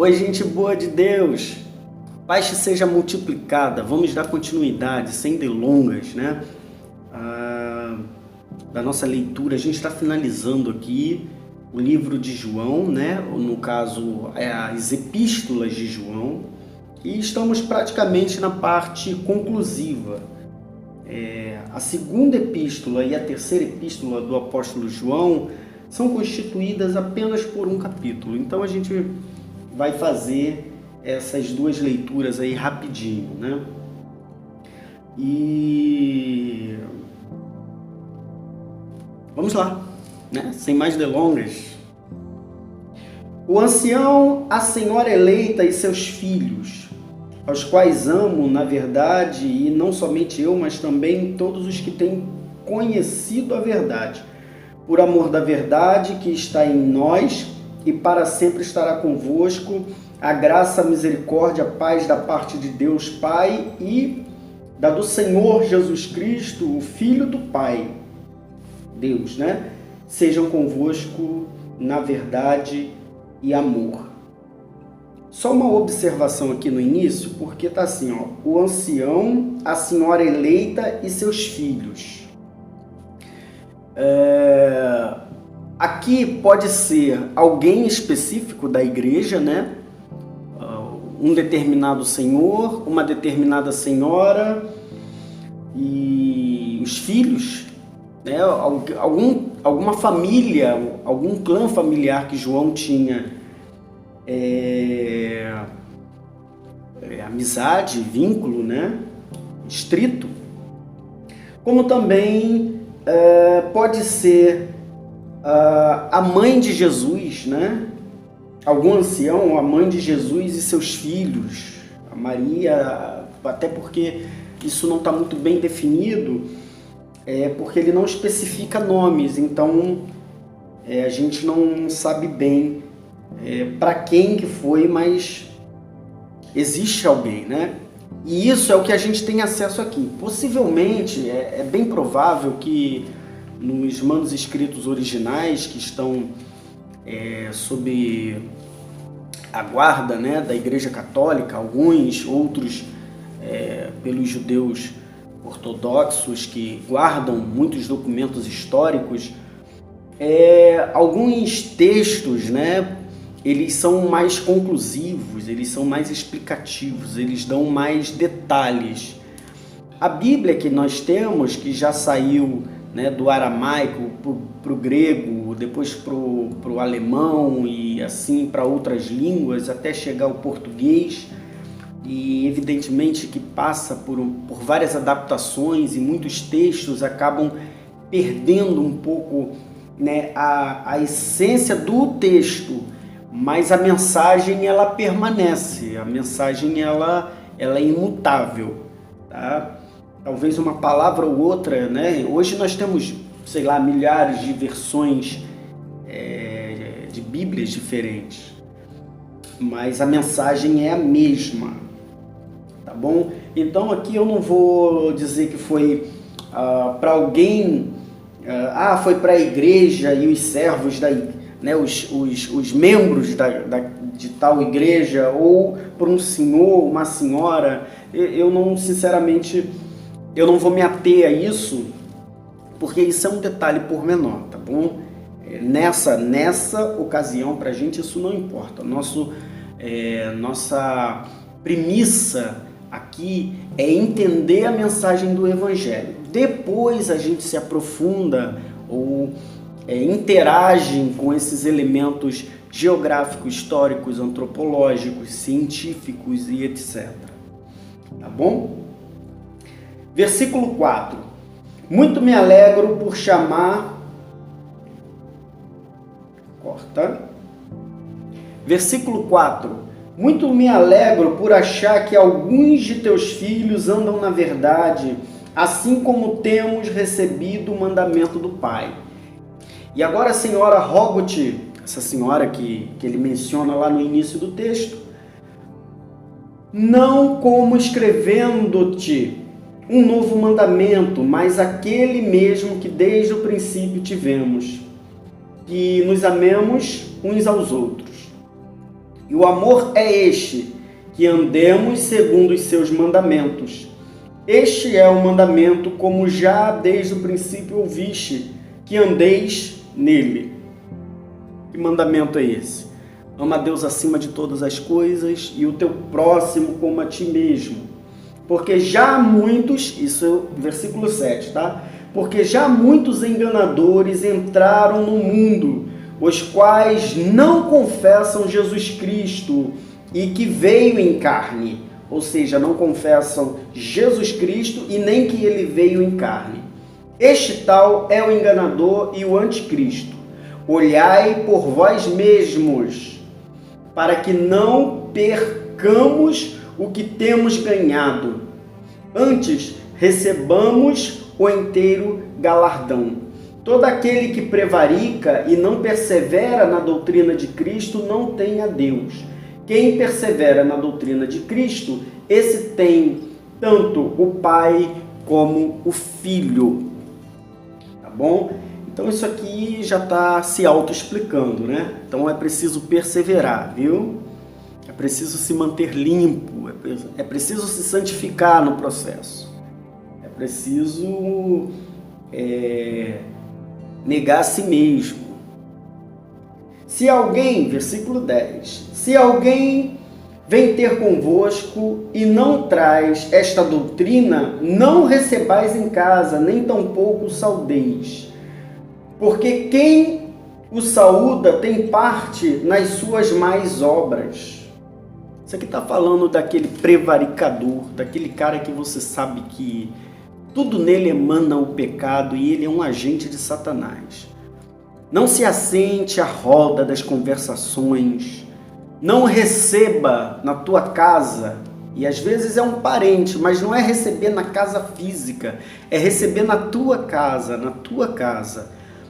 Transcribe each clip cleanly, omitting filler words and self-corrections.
Oi, gente boa de Deus! Paz te seja multiplicada. Vamos dar continuidade, sem delongas, né? Da nossa leitura. A gente está finalizando aqui o livro de João, né? No caso, as epístolas de João. E estamos praticamente na parte conclusiva. A segunda epístola e a terceira epístola do apóstolo João são constituídas apenas por um capítulo. Então a gente vai fazer essas duas leituras aí rapidinho, né? E vamos lá, né? Sem mais delongas. O ancião, a senhora eleita e seus filhos, aos quais amo, na verdade, e não somente eu, mas também todos os que têm conhecido a verdade, por amor da verdade que está em nós e para sempre estará convosco, a graça, a misericórdia, a paz da parte de Deus Pai e da do Senhor Jesus Cristo, o Filho do Pai, Deus, né? Sejam convosco na verdade e amor. Só uma observação aqui no início, porque tá assim, ó, o ancião, a senhora eleita e seus filhos. Aqui pode ser alguém específico da igreja, né? Um determinado senhor, uma determinada senhora e os filhos, né? Alguma família, algum clã familiar que João tinha amizade, vínculo, né? Estrito, como também pode ser a mãe de Jesus, né? Algum ancião, a mãe de Jesus e seus filhos, a Maria, até porque isso não está muito bem definido, porque ele não especifica nomes, então a gente não sabe bem para quem que foi, mas existe alguém, né? E isso é o que a gente tem acesso aqui. Possivelmente, é bem provável que nos manuscritos originais que estão sob a guarda, né, da Igreja Católica, alguns, outros pelos judeus ortodoxos que guardam muitos documentos históricos, alguns textos, né, eles são mais conclusivos, eles são mais explicativos, eles dão mais detalhes. A Bíblia que nós temos, que já saiu, né, do aramaico para o grego, depois para o alemão e assim para outras línguas, até chegar ao português, e evidentemente que passa por várias adaptações e muitos textos acabam perdendo um pouco, né, a essência do texto, mas a mensagem ela permanece, a mensagem ela é imutável, tá? Talvez uma palavra ou outra, né? Hoje nós temos, sei lá, milhares de versões de Bíblias diferentes, mas a mensagem é a mesma, tá bom? Então aqui eu não vou dizer que foi para alguém, foi para a igreja e os servos da igreja, né, os membros de tal igreja, ou para um senhor, uma senhora. Eu não, sinceramente, eu não vou me ater a isso, porque isso é um detalhe pormenor, tá bom? Nessa ocasião, para a gente, isso não importa. Nossa premissa aqui é entender a mensagem do Evangelho. Depois a gente se aprofunda ou interagem com esses elementos geográficos, históricos, antropológicos, científicos e etc. Tá bom? Versículo 4. Muito me alegro por chamar... Corta. Versículo 4. Muito me alegro por achar que alguns de teus filhos andam na verdade, assim como temos recebido o mandamento do Pai. E agora, Senhora, rogo-te, essa senhora que ele menciona lá no início do texto, não como escrevendo-te um novo mandamento, mas aquele mesmo que desde o princípio tivemos, que nos amemos uns aos outros. E o amor é este, que andemos segundo os seus mandamentos. Este é o mandamento, como já desde o princípio ouviste, que andeis nele. Que mandamento é esse? Ama a Deus acima de todas as coisas e o teu próximo como a ti mesmo. Porque já muitos, isso é o versículo 7, tá? Porque já muitos enganadores entraram no mundo, os quais não confessam Jesus Cristo e que veio em carne. Ou seja, não confessam Jesus Cristo e nem que ele veio em carne. Este tal é o enganador e o anticristo. Olhai por vós mesmos, para que não percamos o que temos ganhado. Antes, recebamos o inteiro galardão. Todo aquele que prevarica e não persevera na doutrina de Cristo não tem a Deus. Quem persevera na doutrina de Cristo, esse tem tanto o Pai como o Filho. Tá bom? Então isso aqui já está se auto-explicando, né? Então é preciso perseverar, viu? É preciso se manter limpo, é preciso se santificar no processo. É preciso negar a si mesmo. Se alguém, versículo 10, se alguém vem ter convosco e não traz esta doutrina, não recebais em casa, nem tampouco o saudeis. Porque quem o saúda tem parte nas suas más obras. Isso aqui está falando daquele prevaricador, daquele cara que você sabe que tudo nele emana o pecado e ele é um agente de Satanás. Não se assente à roda das conversações, não receba na tua casa, e às vezes é um parente, mas não é receber na casa física, é receber na tua casa,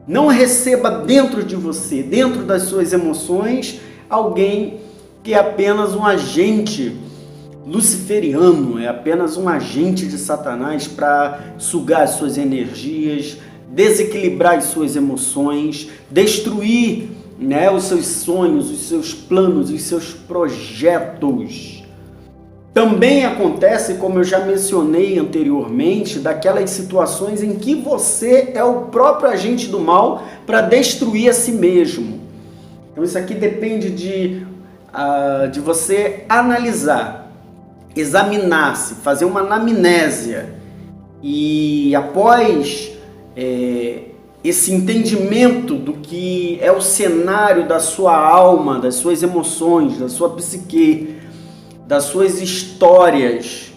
Não receba dentro de você, dentro das suas emoções, alguém que é apenas um agente luciferiano, é apenas um agente de Satanás para sugar as suas energias, desequilibrar as suas emoções, destruir, os seus sonhos, os seus planos, os seus projetos. Também acontece, como eu já mencionei anteriormente, daquelas situações em que você é o próprio agente do mal para destruir a si mesmo. Então isso aqui depende de você analisar, examinar-se, fazer uma anamnésia e após esse entendimento do que é o cenário da sua alma, das suas emoções, da sua psique, das suas histórias,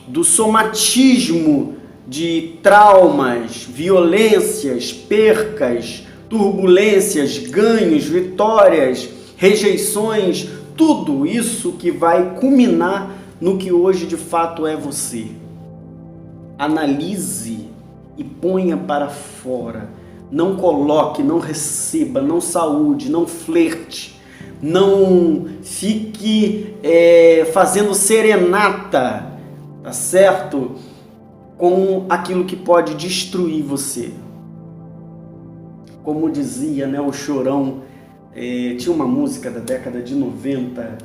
do somatismo de traumas, violências, percas, turbulências, ganhos, vitórias, rejeições, tudo isso que vai culminar no que hoje de fato é você. Analise e ponha para fora. Não coloque, não receba, não saúde, não flerte. Não fique fazendo serenata, tá certo? Com aquilo que pode destruir você. Como dizia, o Chorão, tinha uma música da década de 90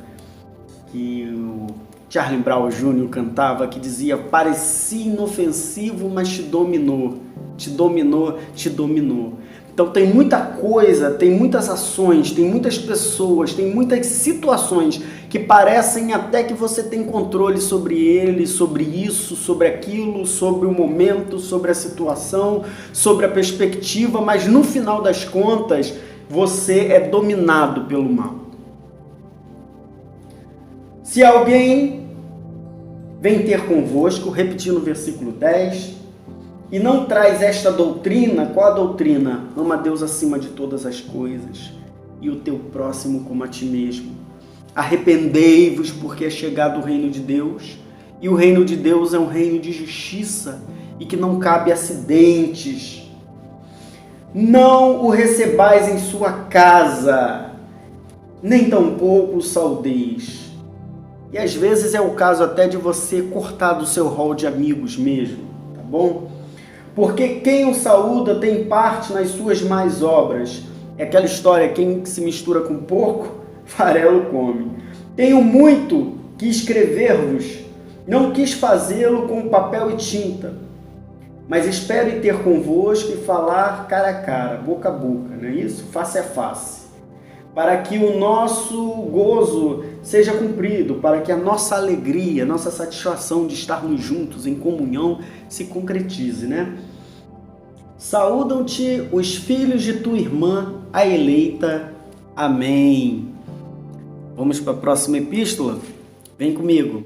que o Charlie Brown Jr. cantava, que dizia: parecia inofensivo, mas te dominou, te dominou, te dominou. Então tem muita coisa, tem muitas ações, tem muitas pessoas, tem muitas situações que parecem até que você tem controle sobre ele, sobre isso, sobre aquilo, sobre o momento, sobre a situação, sobre a perspectiva, mas no final das contas você é dominado pelo mal. Se alguém vem ter convosco, repetindo o versículo 10, e não traz esta doutrina, qual a doutrina? Ama a Deus acima de todas as coisas e o teu próximo como a ti mesmo. Arrependei-vos, porque é chegado o reino de Deus, e o reino de Deus é um reino de justiça e que não cabe acidentes. Não o recebais em sua casa, nem tampouco o saudeis. E às vezes é o caso até de você cortar do seu rol de amigos mesmo, tá bom? Porque quem o saúda tem parte nas suas más obras. É aquela história, quem se mistura com porco farelo come. Tenho muito que escrever-vos, não quis fazê-lo com papel e tinta, mas espero ter convosco e falar cara a cara, boca a boca, não é isso? Face a face, para que o nosso gozo seja cumprido, para que a nossa alegria, nossa satisfação de estarmos juntos em comunhão se concretize, né? Saúdam-te os filhos de tua irmã, a eleita. Amém. Vamos para a próxima epístola? Vem comigo.